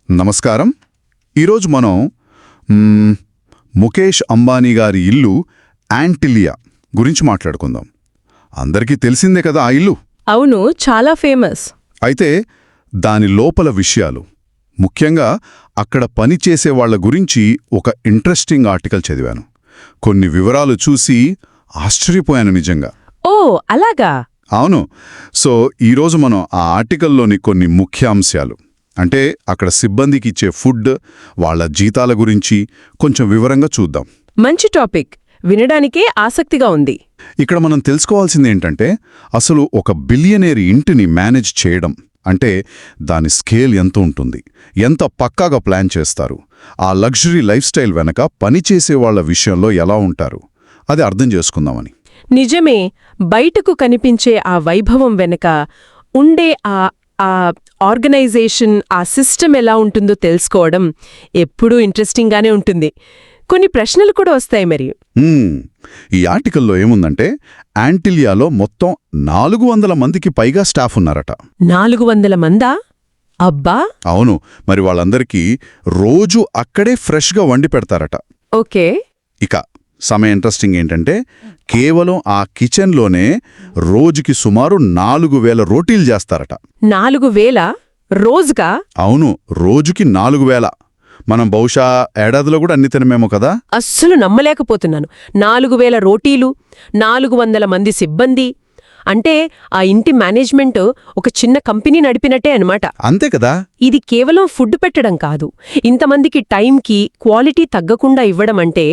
నమస్కారం. ఈరోజు మనం ముఖేష్ అంబానీ గారి ఇల్లు యాంటిలియా గురించి మాట్లాడుకుందాం. అందరికీ తెలిసిందే కదా ఆ ఇల్లు. అవును, చాలా ఫేమస్. అయితే దాని లోపల విషయాలు, ముఖ్యంగా అక్కడ పనిచేసే వాళ్ల గురించి ఒక ఇంట్రెస్టింగ్ ఆర్టికల్ చదివాను. కొన్ని వివరాలు చూసి ఆశ్చర్యపోయాను నిజంగా. ఓ అలాగా? అవును. సో ఈరోజు మనం ఆ ఆర్టికల్లోని కొన్ని ముఖ్యాంశాలు, అంటే అక్కడ సిబ్బందికి ఇచ్చే ఫుడ్, వాళ్ల జీతాల గురించి కొంచెం వివరంగా చూద్దాం. మంచి టాపిక్, వినడానికే ఆసక్తిగా ఉంది. ఇక్కడ మనం తెలుసుకోవాల్సింది ఏంటంటే, అసలు ఒక బిలియనేర్ ఇంటిని మేనేజ్ చేయడం అంటే దాని స్కేల్ ఎంత ఉంటుంది, ఎంత పక్కాగా ప్లాన్ చేస్తారు, ఆ లగ్జరీ లైఫ్ స్టైల్ వెనక పనిచేసే వాళ్ల విషయంలో ఎలా ఉంటారు, అది అర్థం చేసుకుందామని. నిజమే, బయటకు కనిపించే ఆ వైభవం వెనక ఉండే ఆ ఆర్గనైజేషన్, ఆ సిస్టమ్ ఎలా ఉంటుందో తెలుసుకోవడం ఎప్పుడూ ఇంట్రెస్టింగ్గానే ఉంటుంది. కొన్ని ప్రశ్నలు కూడా వస్తాయి. మరి ఈ ఆర్టికల్లో ఏముందంటే, యాంటిలియాలో మొత్తం 400 మందికి పైగా స్టాఫ్ ఉన్నారట. 400 మందా? అబ్బా! అవును. మరి వాళ్ళందరికీ రోజు అక్కడే ఫ్రెష్గా వండి పెడతారట. ఓకే. ఇక సమయం ఇంట్రెస్టింగ్ ఏంటంటే, కేవలం ఆ కిచెన్లోనే రోజుకి సుమారు 4000 రోటీలు చేస్తారట. 4000 రోజుగా? అవును, రోజుకి 4000. మనం బహుశా ఏడాదిలో కూడా అన్ని తినమేమో కదా. అస్సలు నమ్మలేకపోతున్నాను. 4000 రోటీలు, 400 మంది సిబ్బంది అంటే ఆ ఇంటి మేనేజ్మెంట్ ఒక చిన్న కంపెనీ నడిపినట్టే అన్నమాట. అంతే కదా. ఇది కేవలం ఫుడ్ పెట్టడం కాదు, ఇంతమందికి టైంకి క్వాలిటీ తగ్గకుండా ఇవ్వడం అంటే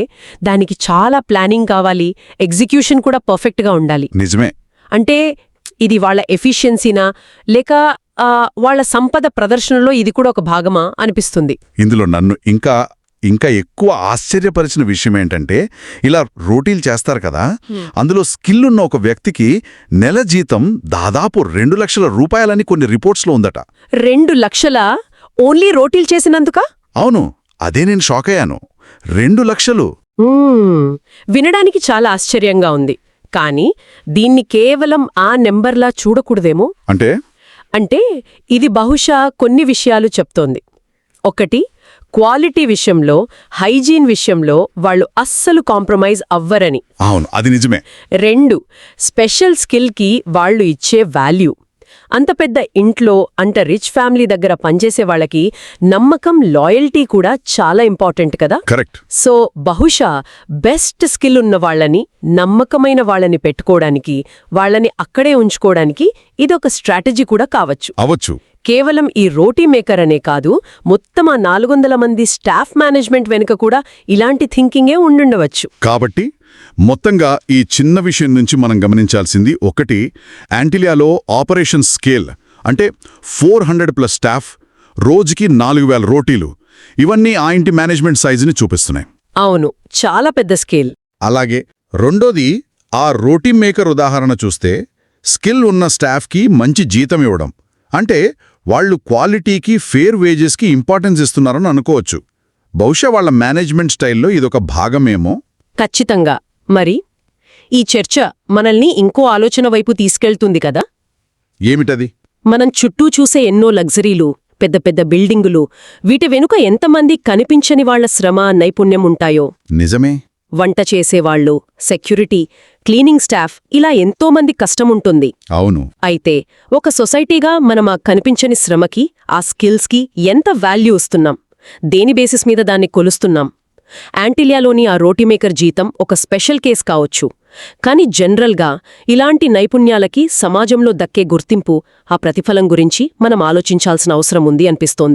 దానికి చాలా ప్లానింగ్ కావాలి, ఎగ్జిక్యూషన్ కూడా పర్ఫెక్ట్గా ఉండాలి. నిజమే. అంటే ఇది వాళ్ళ ఎఫిషియన్సీనా లేక వాళ్ళ సంపద ప్రదర్శనలో ఇది కూడా ఒక భాగమా అనిపిస్తుంది. ఇందులో నన్ను ఇంకా ఎక్కువ ఆశ్చర్యపరిచిన విషయం ఏంటంటే, ఇలా రోటీలు చేస్తారు కదా, అందులో స్కిల్ ఉన్న ఒక వ్యక్తికి నెల జీతం దాదాపు 2 లక్షల రూపాయలని కొన్ని రిపోర్ట్స్లో ఉందట. 2 లక్షల ఓన్లీ రోటీలు చేసినందుక? అవును, అదే నేను షాక్ అయ్యాను. 2 లక్షలు! వినడానికి చాలా ఆశ్చర్యంగా ఉంది. కానీ దీన్ని కేవలం ఆ నెంబర్లా చూడకూడదేమో. అంటే ఇది బహుశా కొన్ని విషయాలు చెప్తోంది. ఒకటి, క్వాలిటీ విషయంలో, హైజీన్ విషయంలో వాళ్ళు అస్సలు కాంప్రమైజ్ అవ్వరని. అవును, అది నిజమే. 2, స్పెషల్ స్కిల్కి వాళ్ళు ఇచ్చే వాల్యూ. అంత పెద్ద ఇంట్లో, అంత రిచ్ ఫ్యామిలీ దగ్గర పనిచేసే వాళ్ళకి నమ్మకం, లాయల్టీ కూడా చాలా ఇంపార్టెంట్ కదా. కరెక్ట్. సో బహుశా బెస్ట్ స్కిల్ ఉన్న వాళ్ళని, నమ్మకమైన వాళ్ళని పెట్టుకోవడానికి, వాళ్ళని అక్కడే ఉంచుకోవడానికి ఇదొక స్ట్రాటజీ కూడా కావచ్చు. కేవలం ఈ రోటీ మేకర్ అనే కాదు, మొత్తం ఆ 400 మంది స్టాఫ్ మేనేజ్మెంట్ వెనుక కూడా ఇలాంటి థింకింగే ఉండుండవచ్చు. కాబట్టి మొత్తంగా ఈ చిన్న విషయం నుంచి మనం గమనించాల్సింది ఒకటి, యాంటిలియాలో ఆపరేషన్ స్కేల్ అంటే 400+ స్టాఫ్, రోజుకి 4000 రోటీలు, ఇవన్నీ ఆ ఇంటి మేనేజ్మెంట్ సైజుని చూపిస్తున్నాయి. అవును, చాలా పెద్ద స్కేల్. అలాగే రెండోది, ఆ రోటీ మేకర్ ఉదాహరణ చూస్తే స్కిల్ ఉన్న స్టాఫ్కి మంచి జీతం ఇవ్వడం అంటే వాళ్లు క్వాలిటీకి, ఫేర్ వేజెస్కి ఇంపార్టెన్స్ ఇస్తున్నారని అనుకోవచ్చు. బహుశా వాళ్ల మేనేజ్మెంట్ స్టైల్లో ఇదొక భాగమేమో. ఖచ్చితంగా. మరి ఈ చర్చ మనల్ని ఇంకో ఆలోచన వైపు తీసుకెళ్తుంది కదా. ఏమిటది? మనం చుట్టూ చూసే ఎన్నో లగ్జరీలు, పెద్ద పెద్ద బిల్డింగులు, వీటి వెనుక ఎంతమంది కనిపించని వాళ్ల శ్రమ, నైపుణ్యం ఉంటాయో. నిజమే. వంట చేసేవాళ్లు, సెక్యూరిటీ, క్లీనింగ్ స్టాఫ్, ఇలా ఎంతోమంది కష్టముంటుంది. అవును. అయితే ఒక సొసైటీగా మనం ఆ కనిపించని శ్రమకి, ఆ స్కిల్స్కి ఎంత వాల్యూ ఇస్తున్నాం, దేని బేసిస్ మీద దాన్ని కొలుస్తున్నాం? యాంటిలియాలోని ఆ రోటీమేకర్ జీతం ఒక స్పెషల్ కేస్ కావచ్చు. కానీ జనరల్గా ఇలాంటి నైపుణ్యాలకి సమాజంలో దక్కే గుర్తింపు, ఆ ప్రతిఫలం గురించి మనం ఆలోచించాల్సిన అవసరం ఉంది అనిపిస్తోంది.